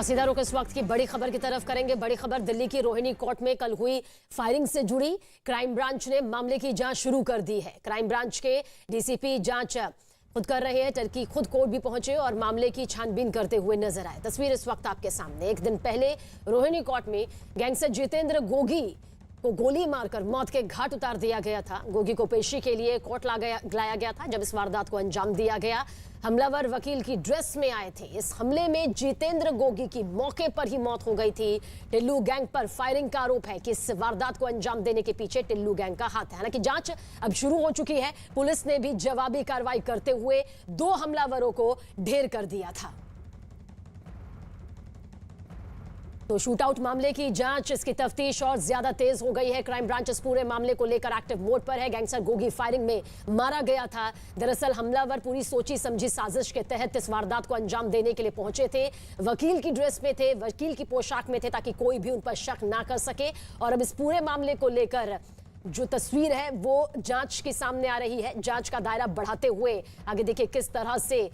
और सीधा रुख इस वक्त की बड़ी खबर की तरफ करेंगे। बड़ी खबर दिल्ली की रोहिणी कोर्ट में कल हुई फायरिंग से जुड़ी। क्राइम ब्रांच ने मामले की जांच शुरू कर दी है। क्राइम ब्रांच के डीसीपी जांच खुद कर रहे हैं। टर्की खुद कोर्ट भी पहुंचे और मामले की छानबीन करते हुए नजर आए। तस्वीर इस वक्त आपके सामने। एक दिन पहले रोहिणी कोर्ट में गैंगस्टर जितेंद्र गोगी को गोली मारकर मौत के घाट उतार दिया गया था। गोगी को पेशी के लिए कोर्ट लाया गया था जब इस वारदात को अंजाम दिया गया। हमलावर वकील की ड्रेस में आए थे। इस हमले में जितेंद्र गोगी की मौके पर ही मौत हो गई थी। टिल्लू गैंग पर फायरिंग का आरोप है कि इस वारदात को अंजाम देने के पीछे टिल्लू गैंग का हाथ है। हालांकि जांच अब शुरू हो चुकी है। पुलिस ने भी जवाबी कार्रवाई करते हुए 2 हमलावरों को ढेर कर दिया था। तो शूटआउट मामले की जांच, इसकी तफ्तीश और ज्यादा तेज हो गई है। क्राइम ब्रांच इस पूरे मामले को लेकर एक्टिव मोड पर है। गैंगस्टर गोगी फायरिंग में मारा गया था। दरअसल हमलावर पूरी सोची समझी साजिश के तहत इस वारदात को अंजाम देने के लिए पहुंचे थे। वकील की ड्रेस में थे, वकील की पोशाक में थे ताकि कोई भी उन पर शक ना कर सके। और अब इस पूरे मामले को लेकर जो तस्वीर है वो जांच के सामने आ रही है। जांच का दायरा बढ़ाते हुए आगे देखिए किस तरह से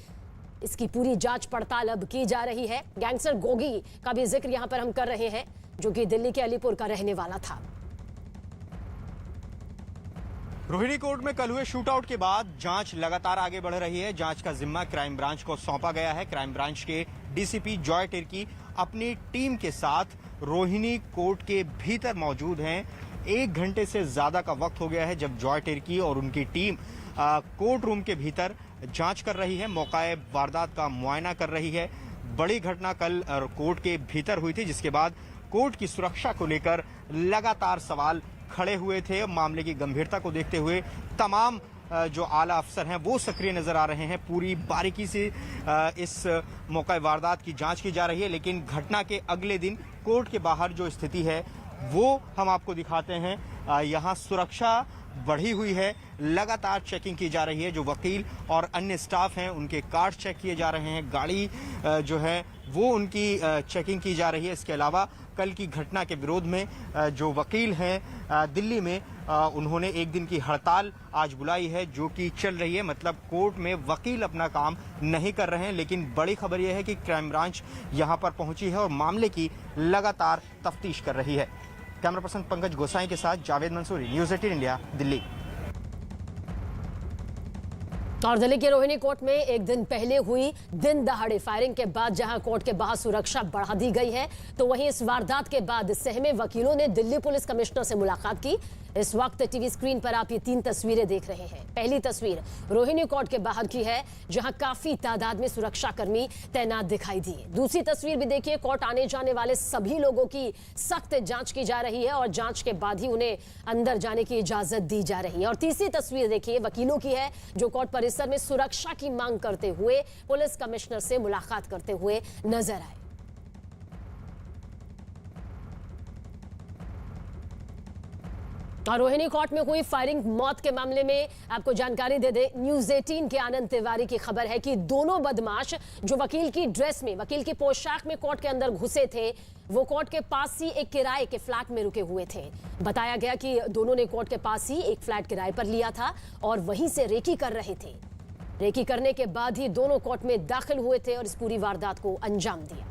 इसकी पूरी जांच पड़ताल अब की जा रही है। गैंगस्टर गोगी का भी जिक्र यहां पर हम कर रहे हैं, जो कि दिल्ली के अलीपुर का रहने वाला था। रोहिणी कोर्ट में कल हुए शूटआउट के बाद जांच लगातार आगे बढ़ रही है। जांच का जिम्मा क्राइम ब्रांच को सौंपा गया है। क्राइम ब्रांच के डीसीपी जॉय टिर्की अपनी टीम के साथ रोहिणी कोर्ट के भीतर मौजूद हैं। 1 घंटे से ज्यादा का वक्त हो गया है जब जॉय टिर्की और उनकी टीम कोर्ट रूम के भीतर जांच कर रही है, मौकाए वारदात का मुआयना कर रही है। बड़ी घटना कल कोर्ट के भीतर हुई थी, जिसके बाद कोर्ट की सुरक्षा को लेकर लगातार सवाल खड़े हुए थे। मामले की गंभीरता को देखते हुए तमाम जो आला अफसर हैं वो सक्रिय नजर आ रहे हैं। पूरी बारीकी से इस मौका वारदात की जांच की जा रही है। लेकिन घटना के अगले दिन कोर्ट के बाहर जो स्थिति है वो हम आपको दिखाते हैं। यहाँ सुरक्षा बढ़ी हुई है, लगातार चेकिंग की जा रही है। जो वकील और अन्य स्टाफ हैं उनके कार्ड चेक किए जा रहे हैं, गाड़ी जो है वो उनकी चेकिंग की जा रही है। इसके अलावा कल की घटना के विरोध में जो वकील हैं दिल्ली में उन्होंने 1 दिन की हड़ताल आज बुलाई है, जो कि चल रही है। मतलब कोर्ट में वकील अपना काम नहीं कर रहे हैं। लेकिन बड़ी खबर यह है कि क्राइम ब्रांच यहां पर पहुंची है और मामले की लगातार तफ्तीश कर रही है। कैमरा पर्सन पंकज गोसाई के साथ जावेद मंसूरी, न्यूज़ 18 इंडिया, दिल्ली। और दिल्ली के रोहिणी कोर्ट में एक दिन पहले हुई दिन दहाड़े फायरिंग के बाद जहां कोर्ट के बाहर सुरक्षा बढ़ा दी गई है, तो वहीं इस वारदात के बाद सहमे वकीलों ने दिल्ली पुलिस कमिश्नर से मुलाकात की। इस वक्त टीवी स्क्रीन पर आप ये 3 तस्वीरें देख रहे हैं। पहली तस्वीर रोहिणी कोर्ट के बाहर की है, जहां काफी तादाद में सुरक्षाकर्मी तैनात दिखाई दिए। दूसरी तस्वीर भी देखिए, कोर्ट आने जाने वाले सभी लोगों की सख्त जांच की जा रही है और जांच के बाद ही उन्हें अंदर जाने की इजाजत दी जा रही है। और तीसरी तस्वीर देखिए वकीलों की है, जो कोर्ट परिसर में सुरक्षा की मांग करते हुए पुलिस कमिश्नर से मुलाकात करते हुए नजर आए। और रोहिणी कोर्ट में हुई फायरिंग मौत के मामले में आपको जानकारी दे दे, न्यूज़ 18 के आनंद तिवारी की खबर है कि दोनों बदमाश जो वकील की ड्रेस में, वकील की पोशाक में कोर्ट के अंदर घुसे थे, वो कोर्ट के पास ही एक किराए के फ्लैट में रुके हुए थे। बताया गया कि दोनों ने कोर्ट के पास ही एक फ्लैट किराए पर लिया था और वहीं से रेकी कर रहे थे। रेकी करने के बाद ही दोनों कोर्ट में दाखिल हुए थे और इस पूरी वारदात को अंजाम दिया।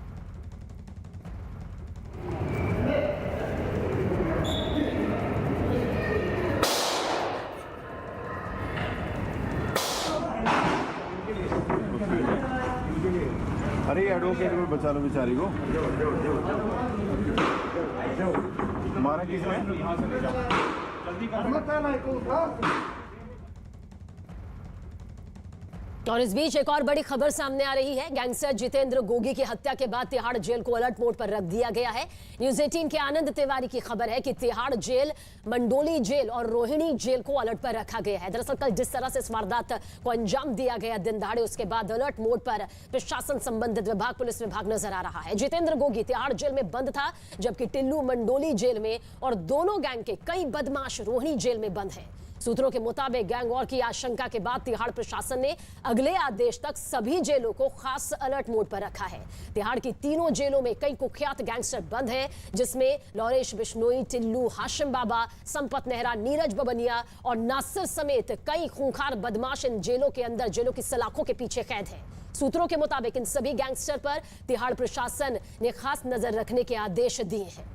अरे एडवोकेट को बचा लो बेचारी को। मारा किसने? और इस बीच एक और बड़ी खबर सामने आ रही है। गैंगस्टर जितेंद्र गोगी की हत्या के बाद तिहाड़ जेल को अलर्ट मोड पर रख दिया गया है। न्यूज़ 18 के आनंद तिवारी की खबर है कि तिहाड़ जेल, मंडोली जेल और रोहिणी जेल को अलर्ट पर रखा गया है। दरअसल कल जिस तरह से इस वारदात को अंजाम दिया गया दिन दहाड़े, उसके बाद अलर्ट मोड पर प्रशासन, संबंधित विभाग, पुलिस विभाग नजर आ रहा है। जितेंद्र गोगी तिहाड़ जेल में बंद था, जबकि टिल्लू मंडोली जेल में और दोनों गैंग के कई बदमाश रोहिणी जेल में बंद हैं। सूत्रों के मुताबिक गैंग वॉर की आशंका के बाद तिहाड़ प्रशासन ने अगले आदेश तक सभी जेलों को खास अलर्ट मोड पर रखा है। तिहाड़ की तीनों जेलों में कई कुख्यात गैंगस्टर बंद हैं, जिसमें लॉरेश बिश्नोई, टिल्लू, हाशिम बाबा, संपत नेहरा, नीरज बबनिया और नासिर समेत कई खूंखार बदमाश इन जेलों के अंदर, जेलों की सलाखों के पीछे कैद हैं। सूत्रों के मुताबिक इन सभी गैंगस्टर पर तिहाड़ प्रशासन ने खास नजर रखने के आदेश दिए हैं।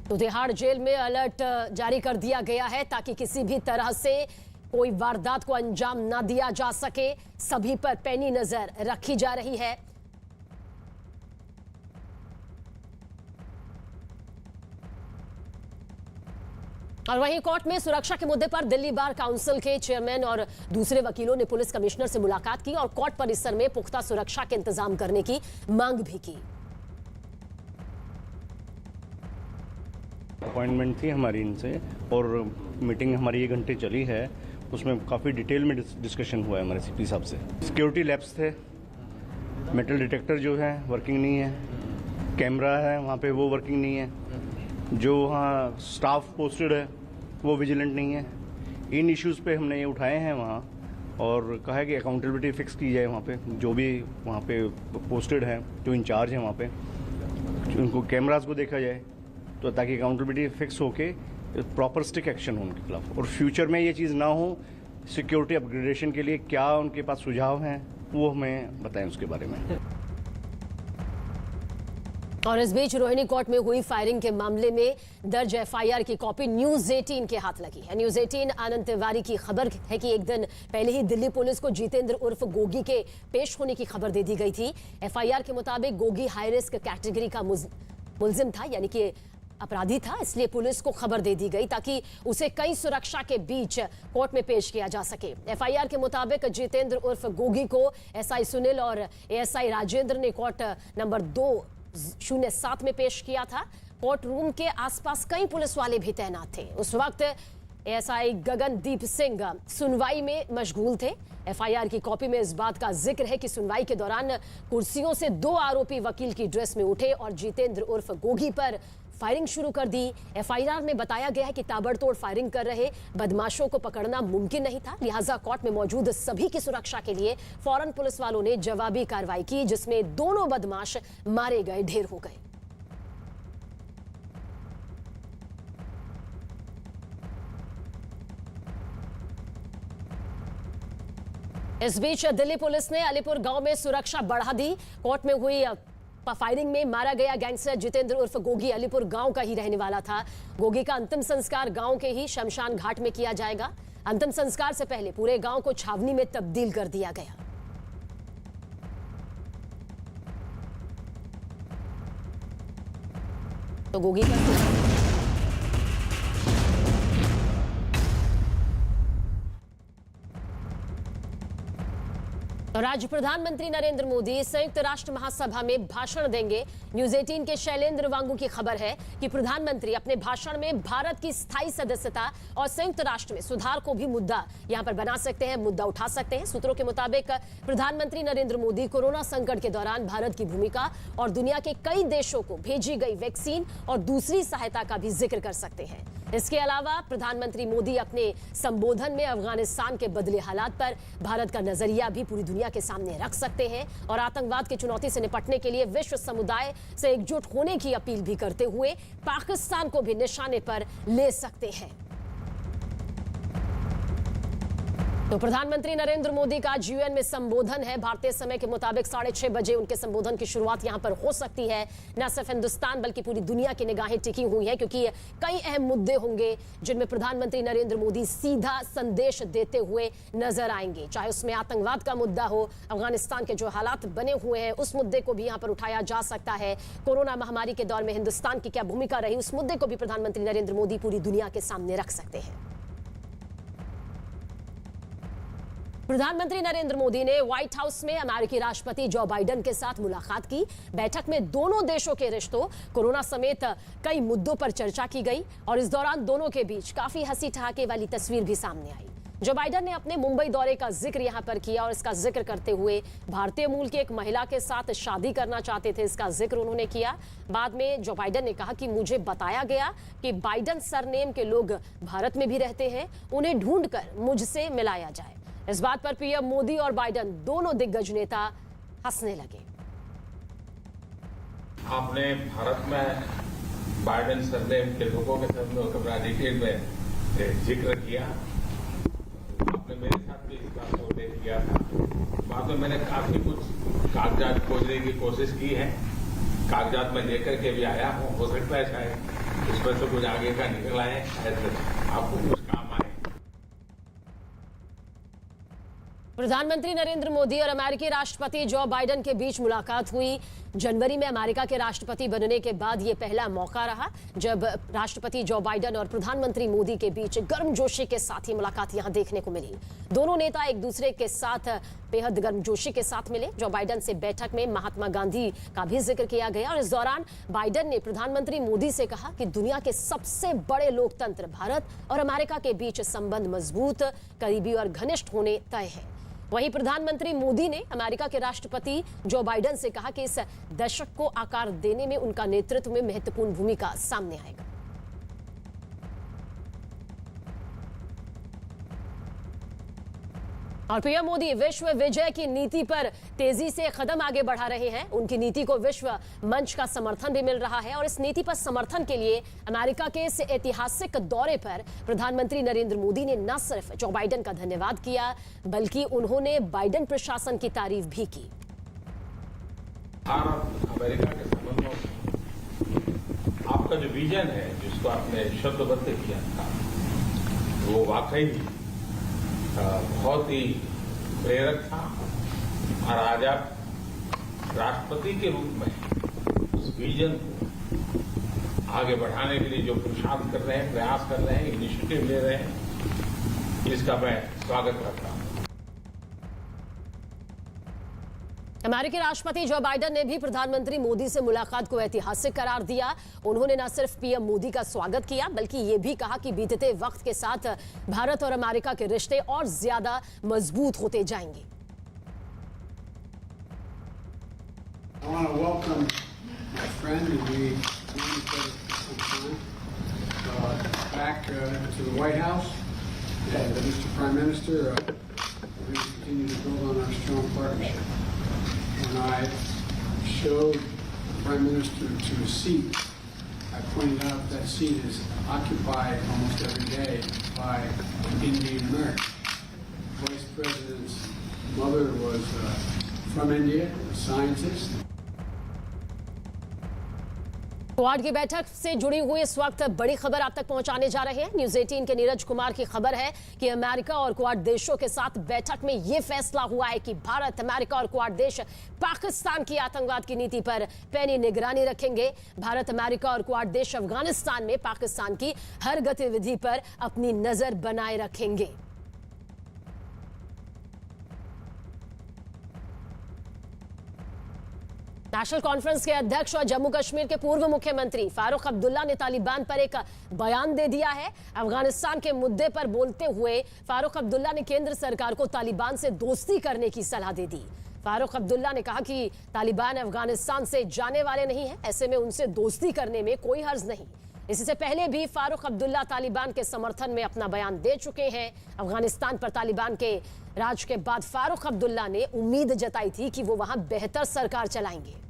तो तिहाड़ जेल में अलर्ट जारी कर दिया गया है ताकि किसी भी तरह से कोई वारदात को अंजाम ना दिया जा सके। सभी पर पैनी नजर रखी जा रही है। और वहीं कोर्ट में सुरक्षा के मुद्दे पर दिल्ली बार काउंसिल के चेयरमैन और दूसरे वकीलों ने पुलिस कमिश्नर से मुलाकात की और कोर्ट परिसर में पुख्ता सुरक्षा के इंतजाम करने की मांग भी की। अपॉइंटमेंट थी हमारी इनसे और मीटिंग हमारी 1 घंटे चली है। उसमें काफ़ी डिटेल में डिस्कशन हुआ है हमारे सीपी साहब से। सिक्योरिटी लैब्स थे, मेटल डिटेक्टर जो है वर्किंग नहीं है, कैमरा है वहाँ पे वो वर्किंग नहीं है, जो वहाँ स्टाफ पोस्टेड है वो विजिलेंट नहीं है। इन इश्यूज़ पे हमने ये उठाए हैं वहाँ और कहा है कि अकाउंटेबिलिटी फिक्स की जाए वहाँ पे, जो भी वहाँ पे पोस्टेड है, जो इंचार्ज हैं वहाँ पे, उनको कैमराज को देखा जाए तो ताकि अकाउंटेबिलिटी फिक्स होके प्रॉपर स्टिक एक्शन हो उनके खिलाफ। और फ्यूचर में ये चीज़ ना हो, सिक्योरिटी अपग्रेडेशन के लिए क्या उनके पास सुझाव हैं वो हमें बताएं उसके बारे में। और इस बीच रोहिणी कोर्ट में हुई फायरिंग के मामले में दर्ज एफआईआर की कॉपी न्यूज 18 के हाथ लगी है। न्यूज 18 आनंद तिवारी की खबर है कि एक दिन पहले ही दिल्ली पुलिस को जितेंद्र उर्फ गोगी के पेश होने की खबर दे दी गई थी। एफआईआर के मुताबिक गोगी हाई रिस्क कैटेगरी का मुलजिम था, यानी कि अपराधी था, इसलिए पुलिस को खबर दे दी गई ताकि उसे कई सुरक्षा के बीच कोर्ट में पेश किया जा सके। एफआईआर के मुताबिक जितेंद्र उर्फ गोगी को एसआई सुनील और एएसआई राजेंद्र ने कोर्ट नंबर 207 में पेश किया था। कोर्ट रूम के आसपास कई पुलिस वाले भी तैनात थे। उस वक्त एएसआई गगनदीप सिंह सुनवाई में मशगूल थे। एफआईआर की कॉपी में इस बात का जिक्र है कि सुनवाई के दौरान कुर्सियों से 2 आरोपी वकील की ड्रेस में उठे और जितेंद्र उर्फ गोगी पर फायरिंग शुरू कर दी। एफआईआर में बताया गया है कि ताबड़तोड़ फायरिंग कर रहे बदमाशों को पकड़ना मुमकिन नहीं था, लिहाजा कोर्ट में मौजूद सभी की सुरक्षा के लिए फौरन पुलिस वालों ने जवाबी कार्रवाई की, जिसमें दोनों बदमाश मारे गए, ढेर हो गए। इस बीच दिल्ली पुलिस ने अलीपुर गांव में सुरक्षा बढ़ा दी। कोर्ट में हुई फायरिंग में मारा गया गैंगस्टर जितेंद्र उर्फ गोगी अलीपुर गांव का ही रहने वाला था। गोगी का अंतिम संस्कार गांव के ही शमशान घाट में किया जाएगा। अंतिम संस्कार से पहले पूरे गांव को छावनी में तब्दील कर दिया गया। तो गोगी का और आज प्रधानमंत्री नरेंद्र मोदी संयुक्त राष्ट्र महासभा में भाषण देंगे। न्यूज 18 के शैलेंद्र वांगू की खबर है कि प्रधानमंत्री अपने भाषण में भारत की स्थायी सदस्यता और संयुक्त राष्ट्र में सुधार को भी मुद्दा यहां पर बना सकते हैं, मुद्दा उठा सकते हैं। सूत्रों के मुताबिक प्रधानमंत्री नरेंद्र मोदी कोरोना संकट के दौरान भारत की भूमिका और दुनिया के कई देशों को भेजी गई वैक्सीन और दूसरी सहायता का भी जिक्र कर सकते हैं। इसके अलावा प्रधानमंत्री मोदी अपने संबोधन में अफगानिस्तान के बदले हालात पर भारत का नजरिया भी पूरी दुनिया के सामने रख सकते हैं और आतंकवाद की चुनौती से निपटने के लिए विश्व समुदाय से एकजुट होने की अपील भी करते हुए पाकिस्तान को भी निशाने पर ले सकते हैं। तो प्रधानमंत्री नरेंद्र मोदी का यूएन में संबोधन है। भारतीय समय के मुताबिक 6:30 बजे उनके संबोधन की शुरुआत यहां पर हो सकती है। न सिर्फ हिंदुस्तान बल्कि पूरी दुनिया की निगाहें टिकी हुई हैं, क्योंकि कई अहम मुद्दे होंगे जिनमें प्रधानमंत्री नरेंद्र मोदी सीधा संदेश देते हुए नजर आएंगे। चाहे उसमें आतंकवाद का मुद्दा हो, अफगानिस्तान के जो हालात बने हुए हैं उस मुद्दे को भी यहां पर उठाया जा सकता है। कोरोना महामारी के दौर में हिंदुस्तान की क्या भूमिका रही, उस मुद्दे को भी प्रधानमंत्री नरेंद्र मोदी पूरी दुनिया के सामने रख सकते हैं। प्रधानमंत्री नरेंद्र मोदी ने व्हाइट हाउस में अमेरिकी राष्ट्रपति जो बाइडेन के साथ मुलाकात की। बैठक में दोनों देशों के रिश्तों, कोरोना समेत कई मुद्दों पर चर्चा की गई और इस दौरान दोनों के बीच काफी हंसी ठहाके वाली तस्वीर भी सामने आई। जो बाइडेन ने अपने मुंबई दौरे का जिक्र यहां पर किया और इसका जिक्र करते हुए भारतीय मूल की एक महिला के साथ शादी करना चाहते थे, इसका जिक्र उन्होंने किया। बाद में जो बाइडेन ने कहा कि मुझे बताया गया कि बाइडेन सरनेम के लोग भारत में भी रहते हैं, उन्हें ढूंढकर मुझसे मिलाया जाए। इस बात पर पीएम मोदी और बाइडेन दोनों दिग्गज नेता हंसने लगे। आपने भारत में बाइडेन सरनेम के लोगों के साथ में डिटेल में जिक्र किया। आपने मेरे साथ भी इस बात को उल्लेख किया था। बाद में मैंने काफी कुछ कागजात खोजने की कोशिश की है, कागजात में लेकर के भी आया हूँ। हो सकता है शायद इसमें से कुछ आगे का निकल आए, शायद आपको कुछ काम आए। प्रधानमंत्री नरेंद्र मोदी और अमेरिकी राष्ट्रपति जो बाइडेन के बीच मुलाकात हुई। जनवरी में अमेरिका के राष्ट्रपति बनने के बाद यह पहला मौका रहा जब राष्ट्रपति जो बाइडेन और प्रधानमंत्री मोदी के बीच गर्मजोशी के साथ ही मुलाकात यहां देखने को मिली। दोनों नेता एक दूसरे के साथ बेहद गर्मजोशी के साथ मिले। जो बाइडेन से बैठक में महात्मा गांधी का भी जिक्र किया गया और इस दौरान बाइडेन ने प्रधानमंत्री मोदी से कहा कि दुनिया के सबसे बड़े लोकतंत्र भारत और अमेरिका के बीच संबंध मजबूत, करीबी और घनिष्ठ होने तय है। वहीं प्रधानमंत्री मोदी ने अमेरिका के राष्ट्रपति जो बाइडेन से कहा कि इस दशक को आकार देने में उनका नेतृत्व में महत्वपूर्ण भूमिका सामने आएगा। और पीएम मोदी विश्व विजय की नीति पर तेजी से कदम आगे बढ़ा रहे हैं। उनकी नीति को विश्व मंच का समर्थन भी मिल रहा है और इस नीति पर समर्थन के लिए अमेरिका के इस ऐतिहासिक दौरे पर प्रधानमंत्री नरेंद्र मोदी ने न सिर्फ जो बाइडेन का धन्यवाद किया बल्कि उन्होंने बाइडेन प्रशासन की तारीफ भी की। भारत अमेरिका के संबंधों में आपका जो विजन है, जिसको आपने शब्दबद्ध किया था, वो वाकई बहुत ही प्रेरक था। और आज आप राष्ट्रपति के रूप में उस विजन को आगे बढ़ाने के लिए जो पुरुषार्थ कर रहे हैं, प्रयास कर रहे हैं, इनिशिएटिव ले रहे हैं, इसका मैं स्वागत करता हूं। अमेरिकी राष्ट्रपति जो बाइडेन ने भी प्रधानमंत्री मोदी से मुलाकात को ऐतिहासिक करार दिया। उन्होंने न सिर्फ पीएम मोदी का स्वागत किया बल्कि ये भी कहा कि बीतते वक्त के साथ भारत और अमेरिका के रिश्ते और ज्यादा मजबूत होते जाएंगे। I want to welcome my friend and we communicated for some time back to the White House. And Mr. Prime Minister, we're going to continue to build on our strong partnership. When I showed the Prime Minister to a seat, I pointed out that seat is occupied almost every day by Indian Americans. Vice President's mother was from India, a scientist. Quad की बैठक से जुड़ी हुई इस वक्त बड़ी खबर आप तक पहुंचाने जा रहे हैं। न्यूज़ 18 के नीरज कुमार की खबर है कि अमेरिका और क्वाड देशों के साथ बैठक में यह फैसला हुआ है कि भारत, अमेरिका और क्वाड देश पाकिस्तान की आतंकवाद की नीति पर पैनी निगरानी रखेंगे। भारत, अमेरिका और क्वाड देश अफगानिस्तान में पाकिस्तान की हर गतिविधि पर अपनी नजर बनाए रखेंगे। नेशनल कॉन्फ्रेंस के अध्यक्ष और जम्मू कश्मीर के पूर्व मुख्यमंत्री फारूक अब्दुल्ला ने तालिबान पर एक बयान दे दिया है। अफगानिस्तान के मुद्दे पर बोलते हुए फारूक अब्दुल्ला ने केंद्र सरकार को तालिबान से दोस्ती करने की सलाह दे दी। फारूक अब्दुल्ला ने कहा कि तालिबान अफगानिस्तान से जाने वाले नहीं है, ऐसे में उनसे दोस्ती करने में कोई हर्ज नहीं। इससे पहले भी फारूक अब्दुल्ला तालिबान के समर्थन में अपना बयान दे चुके हैं। अफगानिस्तान पर तालिबान के राज के बाद फारूक अब्दुल्ला ने उम्मीद जताई थी कि वो वहां बेहतर सरकार चलाएंगे।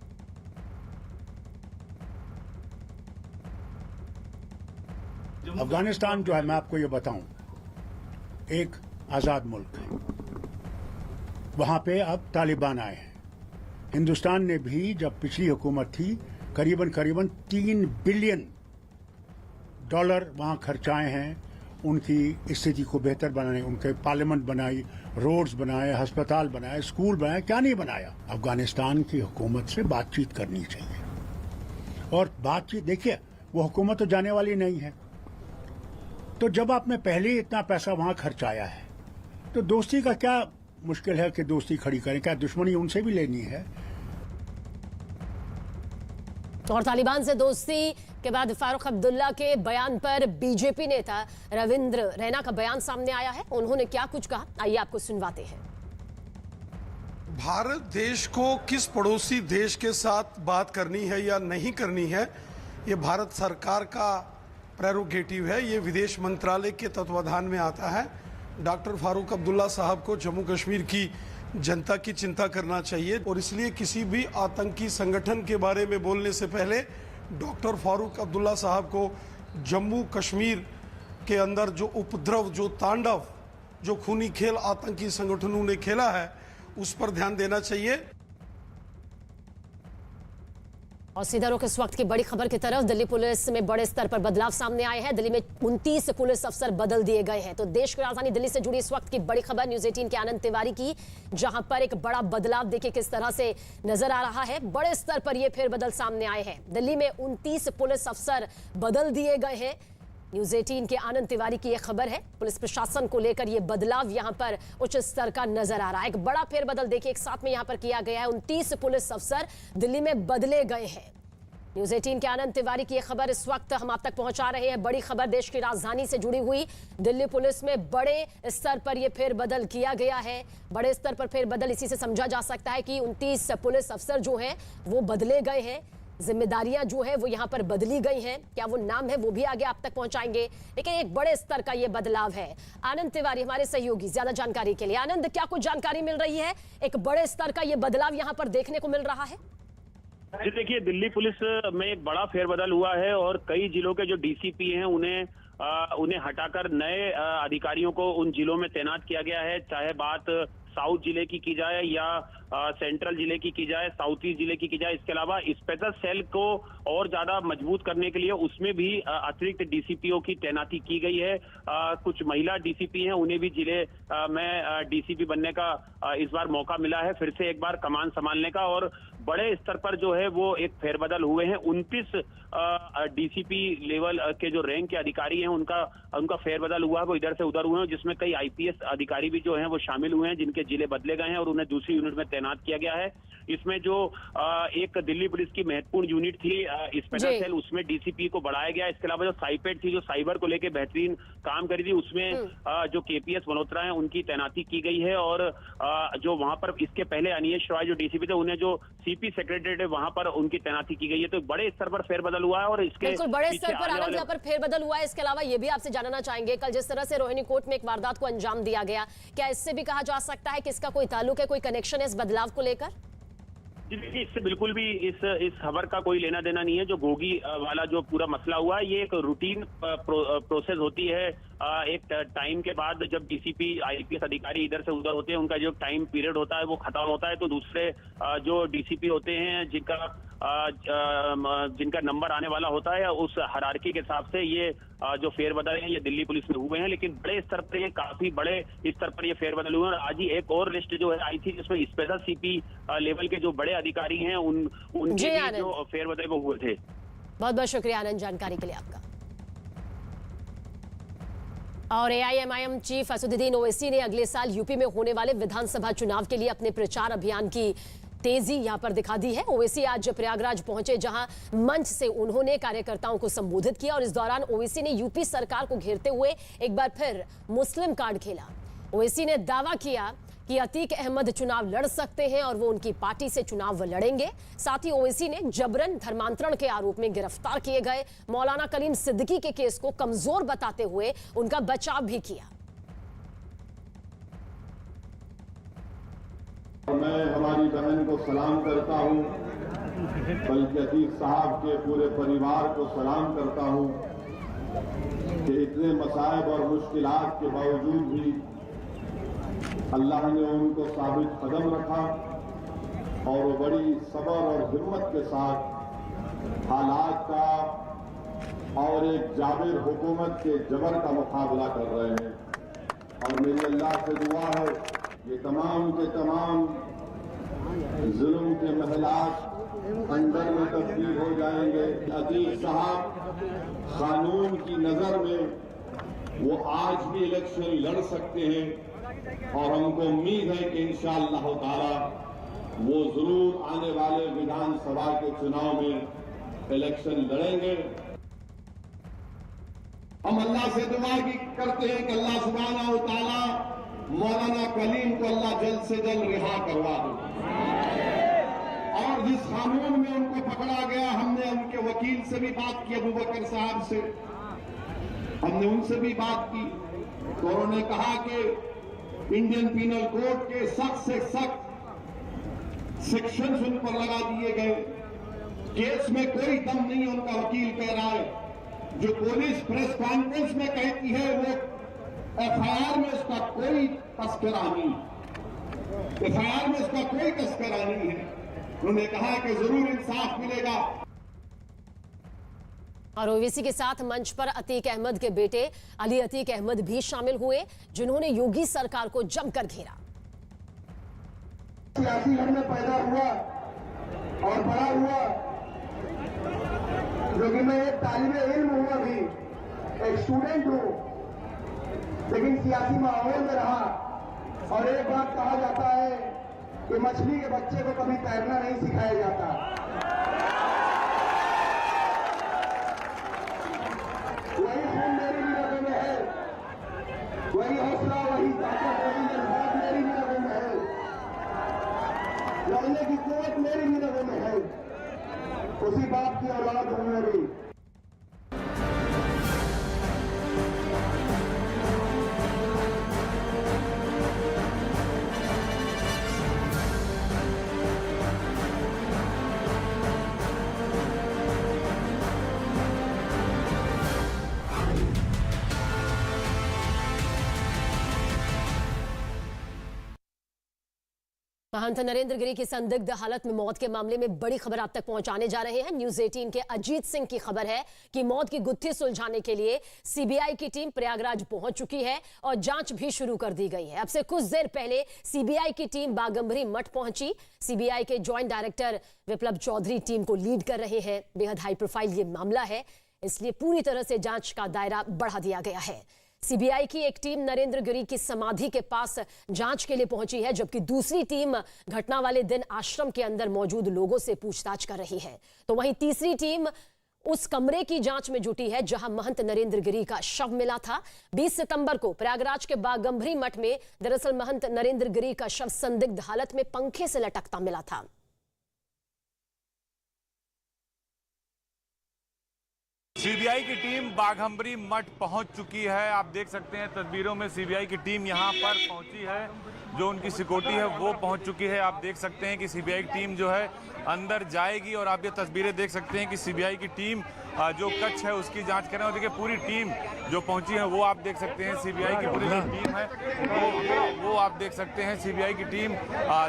अफगानिस्तान जो है, मैं आपको ये बताऊं, एक आज़ाद मुल्क है। वहां पे अब तालिबान आए हैं। हिंदुस्तान ने भी जब पिछली हुकूमत थी करीबन 3 बिलियन डॉलर वहां खर्चाए हैं उनकी स्थिति को बेहतर बनाने। उनके पार्लियामेंट बनाई, रोड्स बनाए, अस्पताल बनाए, स्कूल बनाए, क्या नहीं बनाया। अफगानिस्तान की हुकूमत से बातचीत करनी चाहिए। और बातचीत, देखिए, वो हुकूमत तो जाने वाली नहीं है। तो जब आपने पहले ही इतना पैसा वहां खर्चाया है तो दोस्ती का क्या मुश्किल है कि दोस्ती खड़ी करें? क्या दुश्मनी उनसे भी लेनी है? और तालिबान से दोस्ती के बाद फारूक अब्दुल्ला के बयान पर बीजेपी नेता रविंद्र रैना का बयान सामने आया है। उन्होंने क्या कुछ कहा, आइए आपको सुनवाते हैं। भारत देश को किस पड़ोसी देश के साथ बात करनी है या नहीं करनी है, ये भारत सरकार का प्रेरोगेटिव है। ये विदेश मंत्रालय के तत्वाधान में आता है। डॉक्टर फारूक अब्दुल्ला साहब को जम्मू कश्मीर की जनता की चिंता करना चाहिए और इसलिए किसी भी आतंकी संगठन के बारे में बोलने से पहले डॉक्टर फारूक अब्दुल्ला साहब को जम्मू कश्मीर के अंदर जो उपद्रव, जो तांडव, जो खूनी खेल आतंकी संगठनों ने खेला है, उस पर ध्यान देना चाहिए। और सीधा रुख इस वक्त की बड़ी खबर की तरफ। दिल्ली पुलिस में बड़े स्तर पर बदलाव सामने आए हैं। दिल्ली में 29 पुलिस अफसर बदल दिए गए हैं। तो देश की राजधानी दिल्ली से जुड़ी इस वक्त की बड़ी खबर न्यूज़ 18 के आनंद तिवारी की, जहां पर एक बड़ा बदलाव देखिए किस तरह से नजर आ रहा है। बड़े स्तर पर यह फेरबदल सामने आए हैं। दिल्ली में 29 पुलिस अफसर बदल दिए गए हैं। न्यूज़ 18 के आनंद तिवारी की यह खबर है। पुलिस प्रशासन को लेकर यह बदलाव यहां पर उच्च स्तर का नजर आ रहा है। एक बड़ा फेरबदल देखिए एक साथ में यहां पर किया गया है। 29 पुलिस अफसर दिल्ली में बदले गए हैं। न्यूज़ 18 के आनंद तिवारी की यह खबर इस वक्त हम आप तक पहुंचा रहे हैं। बड़ी खबर देश की राजधानी से जुड़ी हुई। दिल्ली पुलिस में बड़े स्तर पर यह फेरबदल किया गया है। बड़े स्तर पर फेरबदल इसी से समझा जा सकता है कि 29 पुलिस अफसर जो हैं वो बदले गए हैं। जिम्मेदारियां जो है वो यहां पर बदली गई हैं। क्या वो नाम है वो भी आगे आप तक पहुंचाएंगे, लेकिन एक बड़े स्तर का ये बदलाव है। आनंद तिवारी हमारे सहयोगी ज्यादा जानकारी के लिए। आनंद, क्या कुछ जानकारी मिल रही है? एक बड़े स्तर का ये बदलाव यहां पर देखने को मिल रहा है। जी देखिए, दिल्ली पुलिस में एक बड़ा फेरबदल हुआ है और कई जिलों के जो डीसीपी हैं उन्हें हटाकर नए अधिकारियों को उन जिलों में तैनात किया गया है। चाहे बात साउथ जिले की जाए या सेंट्रल जिले की जाए, साउथ ईस्ट जिले की जाए, इसके अलावा स्पेशल सेल को और ज्यादा मजबूत करने के लिए उसमें भी अतिरिक्त डीसीपीओ की तैनाती की गई है। कुछ महिला डीसीपी हैं, उन्हें भी जिले में डीसीपी बनने का इस बार मौका मिला है, फिर से एक बार कमान संभालने का। और बड़े स्तर पर जो है वो एक फेरबदल हुए हैं। 29 डीसीपी लेवल के जो रैंक के अधिकारी हैं उनका फेरबदल हुआ है, वो इधर से उधर हुए हैं, जिसमें कई आईपीएस अधिकारी भी जो हैं वो शामिल हुए हैं, जिनके जिले बदले गए हैं और उन्हें दूसरी यूनिट में तैनात किया गया है। इसमें जो एक दिल्ली पुलिस की महत्वपूर्ण यूनिट थी स्पेशल सेल, उसमें डीसीपी को बढ़ाया गया। इसके अलावा जो साइपेट थी, जो साइबर को लेकर बेहतरीन काम करी थी, उसमें जो केपीएस मल्होत्रा है उनकी तैनाती की गई है। और जो वहां पर इसके पहले अनियेश रॉय जो डीसीपी थे, उन्हें जो सीपी सेक्रेटरी है वहां पर उनकी तैनाती की गई है। तो बड़े स्तर पर फेरबदल हुआ है और इसके बिल्कुल बड़े स्तर पर आनंद यहाँ पर फेरबदल हुआ है। इसके अलावा ये भी आपसे जानना चाहेंगे, कल जिस तरह से रोहिणी कोर्ट में एक वारदात को अंजाम दिया गया, क्या इससे भी कहा जा सकता है कि इसका कोई ताल्लुक है, कोई कनेक्शन है इस बदलाव को लेकर? देखिए, इससे बिल्कुल भी इस खबर का कोई लेना देना नहीं है। जो गोगी वाला जो पूरा मसला हुआ है, ये एक रूटीन प्रोसेस होती है। एक टाइम के बाद जब डीसीपी आईपीएस अधिकारी इधर से उधर होते हैं, उनका जो टाइम पीरियड होता है वो खत्म होता है, तो दूसरे जो डीसीपी होते हैं जिनका नंबर आने वाला होता है, उस हायरार्की के हिसाब से ये जो फेरबदल है ये दिल्ली पुलिस में हुए हैं। लेकिन बड़े स्तर पर ये काफी बड़े स्तर पर ये फेरबदल हुए हैं। आज ही एक और लिस्ट जो है आई थी, जिसमें स्पेशल सीपी लेवल के जो बड़े अधिकारी हैं उनके भी जो फेरबदल वो हुए थे। बहुत बहुत शुक्रिया आनंद, जानकारी के लिए आपका। और एआईएमआईएम चीफ असदुद्दीन ओवैसी ने अगले साल यूपी में होने वाले विधानसभा चुनाव के लिए अपने प्रचार अभियान की तेजी यहां पर दिखा दी है। ओवैसी आज प्रयागराज पहुंचे, जहां मंच से उन्होंने कार्यकर्ताओं को संबोधित किया और इस दौरान ओवैसी ने यूपी सरकार को घेरते हुए एक बार फिर मुस्लिम कार्ड खेला। ओवैसी ने दावा किया कि अतीक अहमद चुनाव लड़ सकते हैं और वो उनकी पार्टी से चुनाव लड़ेंगे। साथ ही ओवैसी ने जबरन धर्मांतरण के आरोप में गिरफ्तार किए गए मौलाना कलीम सिद्दीकी के केस को कमजोर बताते हुए उनका बचाव भी किया। मैं हमारी बहन को सलाम करता हूं, बल्कि अतीक साहब के पूरे परिवार को सलाम करता हूं कि इतने मसाइब और मुश्किलात के बावजूद भी अल्लाह ने उनको साबित कदम रखा और वो बड़ी सब्र और हिम्मत के साथ हालात का और एक जाबिर हुकूमत के जबर का मुकाबला कर रहे हैं। और मेरी अल्लाह से दुआ है ये तमाम के तमाम जुल्म के महलात अंदर में तब्दील हो जाएंगे। अतीक साहब कानून की नजर में वो आज भी इलेक्शन लड़ सकते हैं और हमको उम्मीद है कि इंशाअल्लाह ताला वो जरूर आने वाले विधानसभा के चुनाव में इलेक्शन लड़ेंगे। हम अल्लाह से दुआ करते हैं कि अल्लाह सुब्हानहू व तआला मौलाना कलीम को अल्लाह जल्द से जल्द रिहा करवा दे। और जिस कानून में उनको पकड़ा गया, हमने उनके वकील से भी बात की, अबू बकर साहब से हमने उनसे भी बात की, तो उन्होंने कहा कि इंडियन पीनल कोड के सख्त से सख्त सेक्शंस उन पर लगा दिए गए। केस में कोई दम नहीं, उनका वकील कह रहा है जो पुलिस प्रेस कॉन्फ्रेंस में कहती है वो एफआईआर में उसका कोई तस्करा नहीं, एफआईआर में उसका कोई तस्करा नहीं है। उन्होंने कहा कि जरूर इंसाफ मिलेगा। और ओवैसी के साथ मंच पर अतीक अहमद के बेटे अली अतीक अहमद भी शामिल हुए, जिन्होंने योगी सरकार को जमकर घेरा। सियासी घर में पैदा हुआ और बड़ा हुआ, जो कि मैं एक तालिब इल्म हूं, अभी एक स्टूडेंट हूं, लेकिन सियासी माहौल में रहा। और एक बात कहा जाता है कि मछली के बच्चे को कभी तैरना नहीं सिखाया जाता। वही खून मेरी भी रगों में है, वही हौसला, वही ताकत, वही जज्बात मेरी भी रगों में है, लड़ने की कुव्वत मेरी भी रगों में है। उसी बाप की औलाद हूं मैं भी। महंत नरेंद्र गिरी की संदिग्ध हालत में मौत के मामले में बड़ी खबर आप तक पहुंचाने जा रहे हैं। न्यूज़ 18 के अजीत सिंह की खबर है कि मौत की गुत्थी सुलझाने के लिए सीबीआई की टीम प्रयागराज पहुंच चुकी है और जांच भी शुरू कर दी गई है। अब से कुछ देर पहले सीबीआई की टीम बागंबरी मठ पहुंची। सीबीआई के ज्वाइंट डायरेक्टर विप्लव चौधरी टीम को लीड कर रहे हैं। बेहद हाई प्रोफाइल ये मामला है, इसलिए पूरी तरह से जांच का दायरा बढ़ा दिया गया है। सीबीआई की एक टीम नरेंद्र गिरी की समाधि के पास जांच के लिए पहुंची है, जबकि दूसरी टीम घटना वाले दिन आश्रम के अंदर मौजूद लोगों से पूछताछ कर रही है। तो वहीं तीसरी टीम उस कमरे की जांच में जुटी है जहां महंत नरेंद्र गिरी का शव मिला था। 20 सितंबर को प्रयागराज के बागंबरी मठ में दरअसल महंत नरेंद्र गिरी का शव संदिग्ध हालत में पंखे से लटकता मिला था। सीबीआई की टीम बाघंबरी मठ पहुंच चुकी है। आप देख सकते हैं तस्वीरों में सीबीआई की टीम यहां पर पहुंची है, जो उनकी सिक्योरिटी है वो पहुंच चुकी है। आप देख सकते हैं कि सीबीआई की टीम जो है अंदर जाएगी और आप ये तस्वीरें देख सकते हैं कि सीबीआई की टीम जो कक्ष है उसकी जांच कर रहे हैं। और देखिए पूरी टीम जो पहुंची है वो आप देख सकते हैं, सीबीआई की पूरी जो टीम है वो आप देख सकते हैं। सीबीआई की टीम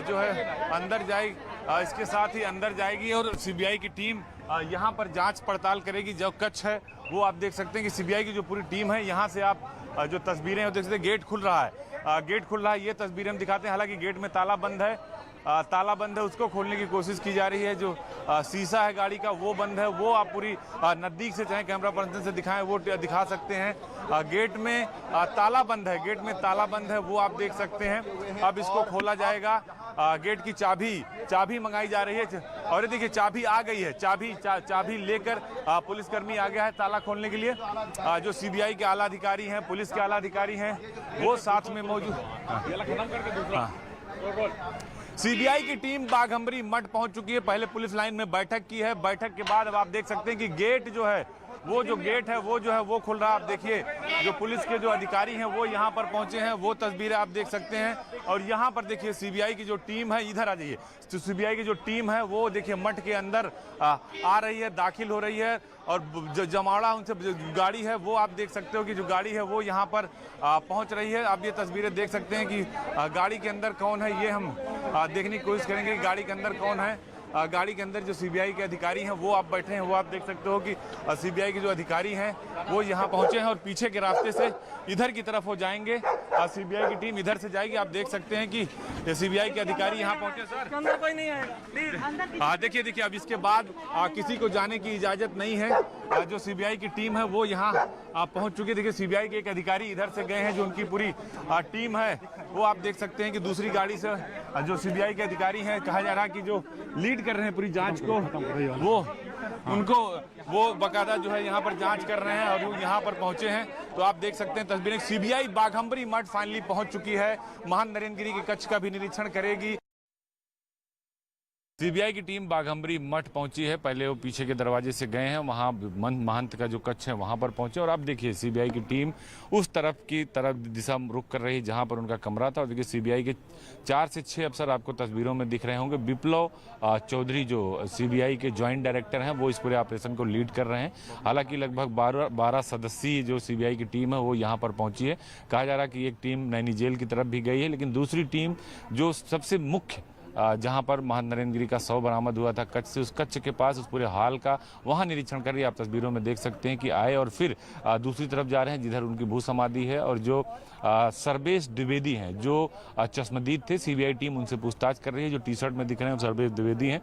जो है अंदर जाएगी, इसके साथ ही अंदर जाएगी और सीबीआई की टीम यहाँ पर जांच पड़ताल करेगी। जो कक्ष है वो आप देख सकते हैं कि सीबीआई की जो पूरी टीम है, यहाँ से आप जो तस्वीरें हैं देख सकते हैं। गेट खुल रहा है, गेट खुल रहा है, ये तस्वीरें हम दिखाते हैं। हालांकि गेट में ताला बंद है, ताला बंद है, उसको खोलने की कोशिश की जा रही है। जो शीशा है गाड़ी का वो बंद है, वो आप पूरी नज़दीक से चाहे कैमरा पर्सन से दिखाएं वो दिखा सकते हैं। गेट में ताला बंद है, गेट में ताला बंद है, वो आप देख सकते हैं। अब इसको खोला जाएगा। गेट की चाबी मंगाई जा रही है और ये देखिए चाबी आ गई है। चाबी लेकर पुलिसकर्मी आ गया है ताला खोलने के लिए। जो सीबीआई के आला अधिकारी हैं, पुलिस के आला अधिकारी हैं, वो साथ में मौजूद। सीबीआई की टीम बाघंबरी मठ पहुंच चुकी है। पहले पुलिस लाइन में बैठक की है। बैठक के बाद अब आप देख सकते हैं कि गेट जो है वो जो गेट है वो जो है वो खुल रहा है। आप देखिए जो पुलिस के जो अधिकारी हैं वो यहाँ पर पहुंचे हैं, वो तस्वीरें आप देख सकते हैं। और यहाँ पर देखिए सीबीआई की जो टीम है, इधर आ जाइए, तो सीबीआई की जो टीम है वो देखिए मठ के अंदर आ रही है, दाखिल हो रही है। और जो जमाड़ा उनसे जो गाड़ी है वो आप देख सकते हो कि जो गाड़ी है वो यहाँ पर पहुँच रही है। आप ये तस्वीरें देख सकते हैं कि गाड़ी के अंदर कौन है, ये हम देखने की कोशिश करेंगे कि गाड़ी के अंदर कौन है। गाड़ी के अंदर जो सीबीआई के अधिकारी हैं वो आप बैठे हैं, वो आप देख सकते हो कि सीबीआई के जो अधिकारी हैं वो यहाँ पहुँचे हैं और पीछे के रास्ते से इधर की तरफ हो जाएंगे। सीबीआई की टीम इधर से जाएगी। आप देख सकते हैं कि सीबीआई के अधिकारी यहाँ पहुँचे। सर अंदर कोई नहीं आएगा। देखिए अब इसके बाद किसी को जाने की इजाज़त नहीं है। जो सीबीआई की टीम है वो यहाँ पहुँच चुकी है। देखिए सीबीआई के एक अधिकारी इधर से गए हैं, जो उनकी पूरी टीम है वो आप देख सकते हैं कि दूसरी गाड़ी से जो सीबीआई के अधिकारी हैं, कहा जा रहा है कि जो लीड कर रहे हैं पूरी जांच को, वो बकायदा जो है यहाँ पर जांच कर रहे हैं और वो यहाँ पर पहुंचे हैं। तो आप देख सकते हैं तस्वीरें। सीबीआई बाघंबरी मठ फाइनली पहुंच चुकी है। महंत नरेंद्र गिरी के कक्ष का भी निरीक्षण करेगी। सीबीआई की टीम बाघंबरी मठ पहुंची है। पहले वो पीछे के दरवाजे से गए हैं, वहां महंत का जो कक्ष है वहां पर पहुंचे और अब देखिए सीबीआई की टीम उस तरफ दिशा रुख कर रही जहां पर उनका कमरा था। और देखिए सीबीआई के 4 से 6 अफसर आपको तस्वीरों में दिख रहे होंगे। विप्लव चौधरी जो सीबीआई के ज्वाइंट डायरेक्टर हैं वो इस पूरे ऑपरेशन को लीड कर रहे हैं। हालांकि लगभग 12 सदस्यीय जो सीबीआई की टीम है वो यहाँ पर पहुंची है। कहा जा रहा है कि एक टीम नैनी जेल की तरफ भी गई है, लेकिन दूसरी टीम जो सबसे मुख्य जहां पर महंत नरेंद्र गिरी का शव बरामद हुआ था कच्छ से, उस कच्छ के पास उस पूरे हाल का वहां निरीक्षण कर रही है। आप तस्वीरों में देख सकते हैं कि आए और फिर दूसरी तरफ जा रहे हैं जिधर उनकी भू समाधि है। और जो सर्वेश द्विवेदी हैं जो चश्मदीद थे, सीबीआई टीम उनसे पूछताछ कर रही है। जो टी शर्ट में दिख रहे हैं सर्वेश द्विवेदी हैं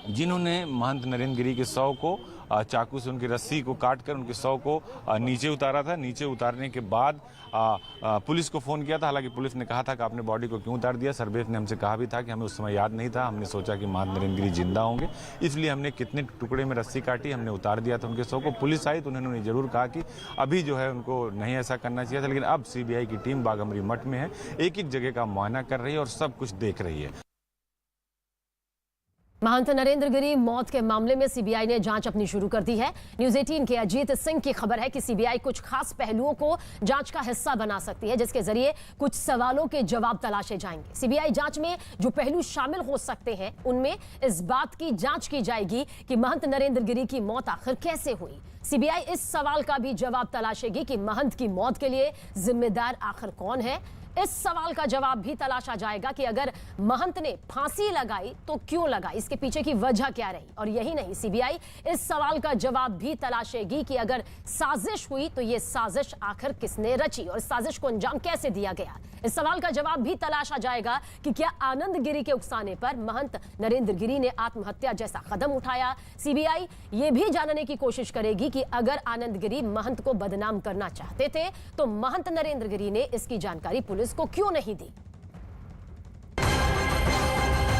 जिन्होंने महंत नरेंद्र गिरी के शव को चाकू से उनकी रस्सी को काटकर उनके शव को नीचे उतारा था। नीचे उतारने के बाद पुलिस को फ़ोन किया था। हालांकि पुलिस ने कहा था कि आपने बॉडी को क्यों उतार दिया। सर्वेश ने हमसे कहा भी था कि हमें उस समय याद नहीं था, हमने सोचा कि महंत नरेंद्र गिरी जिंदा होंगे, इसलिए हमने कितने टुकड़े में रस्सी काटी, हमने उतार दिया था उनके शव को। पुलिस आई तो उन्होंने जरूर कहा कि अभी जो है उनको नहीं ऐसा करना चाहिए था, लेकिन अब सीबीआई की टीम बाघंबरी मठ में है, एक एक जगह का मुआयना कर रही है और सब कुछ देख रही है। महंत नरेंद्र गिरी मौत के मामले में सीबीआई ने जांच अपनी शुरू कर दी है। न्यूज़ 18 के अजीत सिंह की खबर है कि सीबीआई कुछ खास पहलुओं को जांच का हिस्सा बना सकती है, जिसके जरिए कुछ सवालों के जवाब तलाशे जाएंगे। सीबीआई जांच में जो पहलू शामिल हो सकते हैं उनमें इस बात की जांच की जाएगी कि महंत नरेंद्र गिरी की मौत आखिर कैसे हुई। सीबीआई इस सवाल का भी जवाब तलाशेगी कि महंत की मौत के लिए जिम्मेदार आखिर कौन है। इस सवाल का जवाब भी तलाशा जाएगा कि अगर महंत ने फांसी लगाई तो क्यों लगाई, इसके पीछे की वजह क्या रही। और यही नहीं, सीबीआई इस सवाल का जवाब भी तलाशेगी कि अगर साजिश हुई तो यह साजिश आखिर किसने रची और साजिश को अंजाम कैसे दिया गया। इस सवाल का जवाब भी तलाशा जाएगा कि क्या आनंद गिरी के उकसाने पर महंत नरेंद्र गिरी ने आत्महत्या जैसा कदम उठाया। सीबीआई यह भी जानने की कोशिश करेगी कि अगर आनंद गिरी महंत को बदनाम करना चाहते थे तो महंत नरेंद्र गिरी ने इसकी जानकारी पुलिस को क्यों नहीं दी।